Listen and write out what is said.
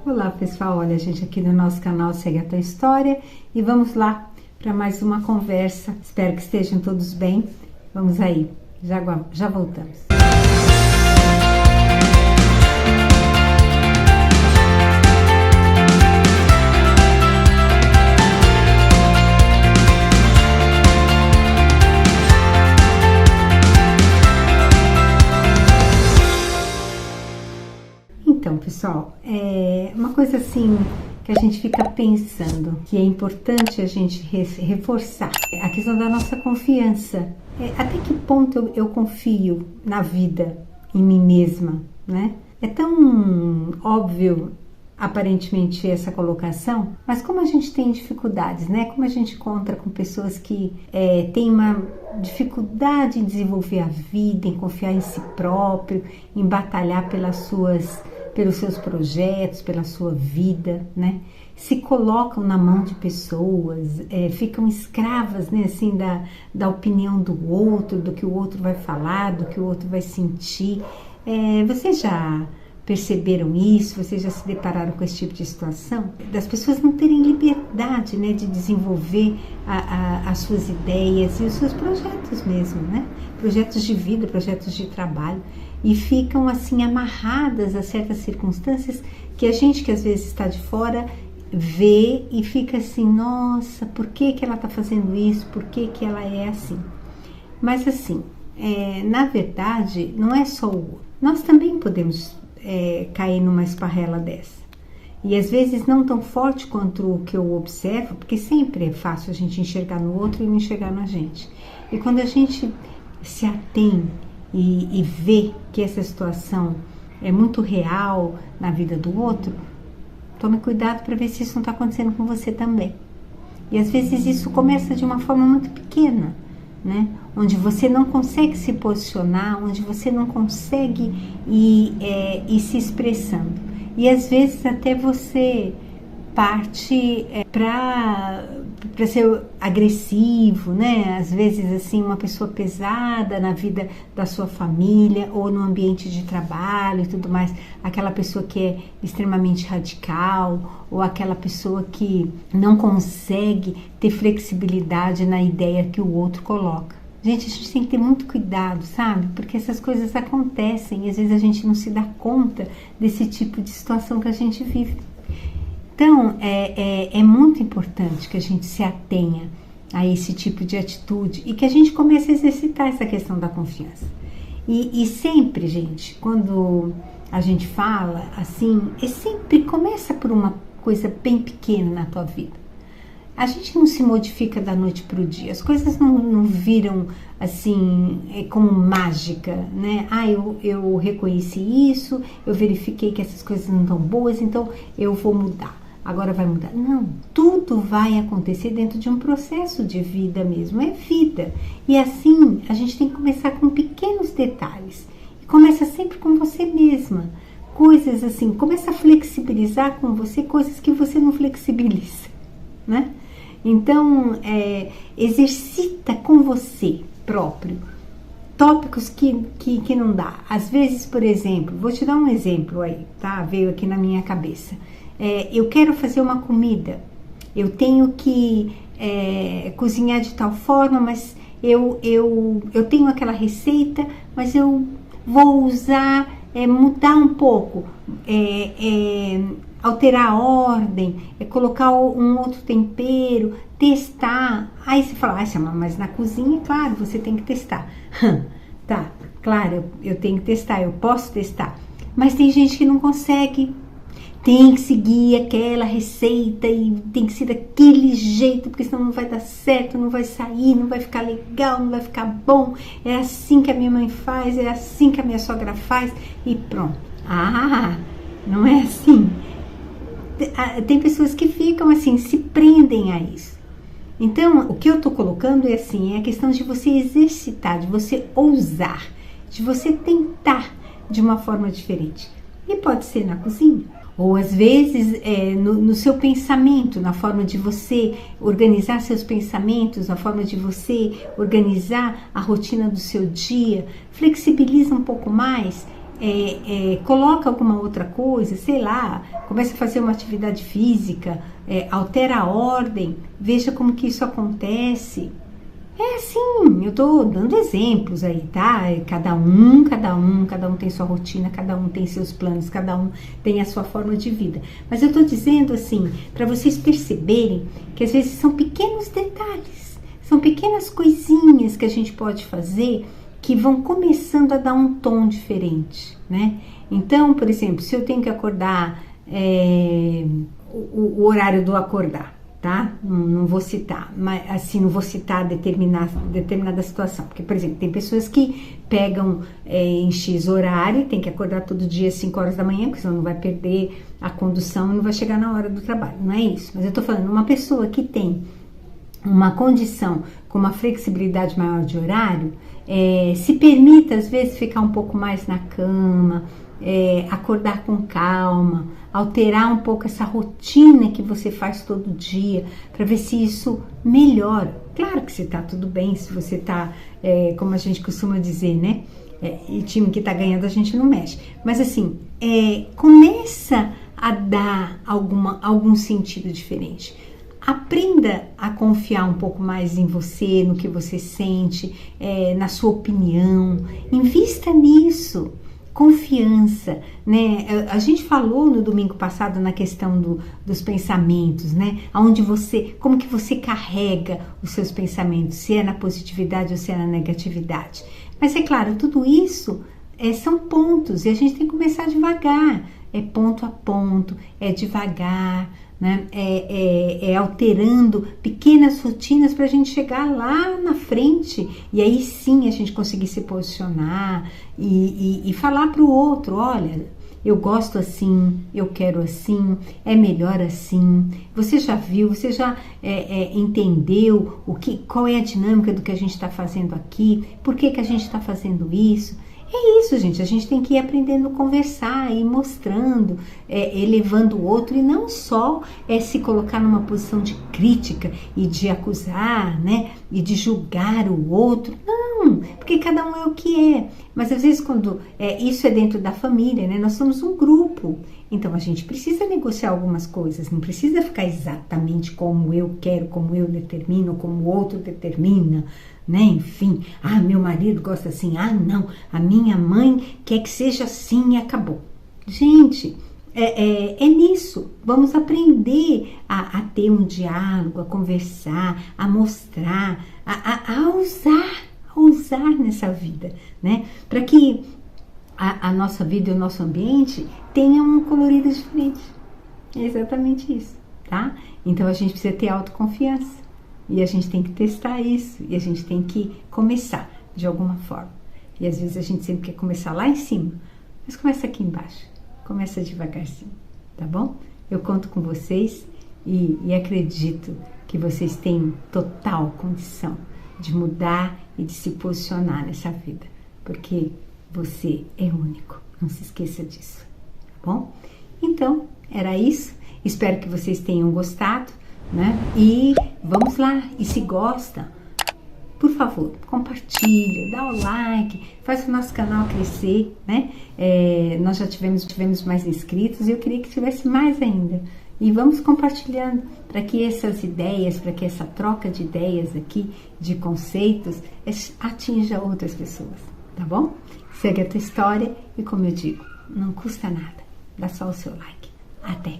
Olá pessoal, olha a gente aqui no nosso canal Segue a Tua História e vamos lá para mais uma conversa. Espero que estejam todos bem. Vamos aí, já voltamos. Então, pessoal, uma coisa assim que a gente fica pensando, que é importante a gente reforçar, a questão da nossa confiança. Até que ponto eu confio na vida, em mim mesma, né? É tão óbvio, aparentemente, essa colocação, mas como a gente tem dificuldades, né? Como a gente encontra com pessoas que têm uma dificuldade em desenvolver a vida, em confiar em si próprio, em batalhar pelos seus projetos, pela sua vida, né? Se colocam na mão de pessoas, ficam escravas, né, assim, da opinião do outro, do que o outro vai falar, do que o outro vai sentir. Vocês já perceberam isso? Vocês já se depararam com esse tipo de situação? Das pessoas não terem liberdade, né, de desenvolver as suas ideias e os seus projetos mesmo, né? Projetos de vida, projetos de trabalho. E ficam assim amarradas a certas circunstâncias que a gente que às vezes está de fora vê e fica assim, nossa, por que ela está fazendo isso? Por que ela é assim? Mas assim, na verdade, não é só o outro. Nós também podemos cair numa esparrela dessa. E às vezes não tão forte quanto o que eu observo, porque sempre é fácil a gente enxergar no outro e não enxergar na gente. E quando a gente se atém e vê que essa situação é muito real na vida do outro, tome cuidado para ver se isso não está acontecendo com você também. E às vezes isso começa de uma forma muito pequena, né? Onde você não consegue se posicionar, onde você não consegue ir se expressando. E às vezes até você parte para ser agressivo, né? Às vezes assim, uma pessoa pesada na vida da sua família ou no ambiente de trabalho e tudo mais, aquela pessoa que é extremamente radical ou aquela pessoa que não consegue ter flexibilidade na ideia que o outro coloca. Gente, a gente tem que ter muito cuidado, sabe? Porque essas coisas acontecem e às vezes a gente não se dá conta desse tipo de situação que a gente vive. Então, é muito importante que a gente se atenha a esse tipo de atitude e que a gente comece a exercitar essa questão da confiança. E sempre, gente, quando a gente fala assim, sempre começa por uma coisa bem pequena na tua vida. A gente não se modifica da noite para o dia, as coisas não viram assim como mágica, né? Eu reconheci isso, eu verifiquei que essas coisas não estão boas, então eu vou mudar. Agora vai mudar. Não, tudo vai acontecer dentro de um processo de vida mesmo, é vida. E assim, a gente tem que começar com pequenos detalhes. E começa sempre com você mesma. Coisas assim, começa a flexibilizar com você coisas que você não flexibiliza, né? Então, exercita com você próprio tópicos que não dá. Às vezes, por exemplo, vou te dar um exemplo aí, tá? Veio aqui na minha cabeça. Eu quero fazer uma comida, eu tenho que cozinhar de tal forma, mas eu tenho aquela receita, mas eu vou usar, mudar um pouco, alterar a ordem, colocar um outro tempero, testar. Aí você fala, mas na cozinha, claro, você tem que testar. Tá, claro, eu tenho que testar, eu posso testar, mas tem gente que não consegue. Tem que seguir aquela receita e tem que ser daquele jeito, porque senão não vai dar certo, não vai sair, não vai ficar legal, não vai ficar bom. É assim que a minha mãe faz, é assim que a minha sogra faz e pronto. Não é assim. Tem pessoas que ficam assim, se prendem a isso. Então, o que eu tô colocando é assim, é a questão de você exercitar, de você ousar, de você tentar de uma forma diferente. E pode ser na cozinha. Ou às vezes no seu pensamento, na forma de você organizar seus pensamentos, na forma de você organizar a rotina do seu dia, flexibiliza um pouco mais, coloca alguma outra coisa, sei lá, começa a fazer uma atividade física, altera a ordem, veja como que isso acontece. É assim, eu tô dando exemplos aí, tá? Cada um tem sua rotina, cada um tem seus planos, cada um tem a sua forma de vida. Mas eu tô dizendo assim, para vocês perceberem que às vezes são pequenos detalhes, são pequenas coisinhas que a gente pode fazer que vão começando a dar um tom diferente, né? Então, por exemplo, se eu tenho que acordar, o horário do acordar, tá? Não vou citar, mas assim, não vou citar determinada situação, porque, por exemplo, tem pessoas que pegam em X horário, tem que acordar todo dia às 5 horas da manhã, porque senão não vai perder a condução e não vai chegar na hora do trabalho, não é isso, mas eu tô falando, uma pessoa que tem uma condição com uma flexibilidade maior de horário, se permita às vezes ficar um pouco mais na cama, acordar com calma, alterar um pouco essa rotina que você faz todo dia, para ver se isso melhora. Claro que se tá tudo bem, se você tá, como a gente costuma dizer, né? E time que tá ganhando a gente não mexe. Mas assim, começa a dar algum sentido diferente. Aprenda a confiar um pouco mais em você, no que você sente, na sua opinião. Invista nisso. Confiança, né? A gente falou no domingo passado na questão dos pensamentos, né? Como que você carrega os seus pensamentos, se é na positividade ou se é na negatividade. Mas é claro, tudo isso são pontos e a gente tem que começar devagar, ponto a ponto, devagar, né? Alterando pequenas rotinas para a gente chegar lá na frente e aí sim a gente conseguir se posicionar e falar para o outro, olha, eu gosto assim, eu quero assim, é melhor assim. Você já viu, você já entendeu qual é a dinâmica do que a gente está fazendo aqui, por que a gente está fazendo isso? É isso, gente, a gente tem que ir aprendendo a conversar, ir mostrando, elevando o outro e não só se colocar numa posição de crítica e de acusar, né, e de julgar o outro, não, porque cada um é o que é, mas às vezes quando isso é dentro da família, né, nós somos um grupo, então a gente precisa negociar algumas coisas, não precisa ficar exatamente como eu quero, como eu determino, como o outro determina, né? Enfim, meu marido gosta assim, não, a minha mãe quer que seja assim e acabou. Gente, nisso, vamos aprender a ter um diálogo, a conversar, a mostrar, a usar nessa vida, né? Para que a nossa vida e o nosso ambiente tenham um colorido diferente. É exatamente isso, tá? Então a gente precisa ter autoconfiança. E a gente tem que testar isso, e a gente tem que começar de alguma forma. E às vezes a gente sempre quer começar lá em cima, mas começa aqui embaixo, começa devagarzinho, tá bom? Eu conto com vocês e acredito que vocês têm total condição de mudar e de se posicionar nessa vida, porque você é único, não se esqueça disso, tá bom? Então, era isso, espero que vocês tenham gostado, né? E vamos lá, e se gosta, por favor, compartilha, dá o like, faz o nosso canal crescer, né? Nós já tivemos mais inscritos e eu queria que tivesse mais ainda. E vamos compartilhando para que essas ideias, para que essa troca de ideias aqui, de conceitos, atinja outras pessoas, tá bom? Segue a tua história e, como eu digo, não custa nada, dá só o seu like. Até!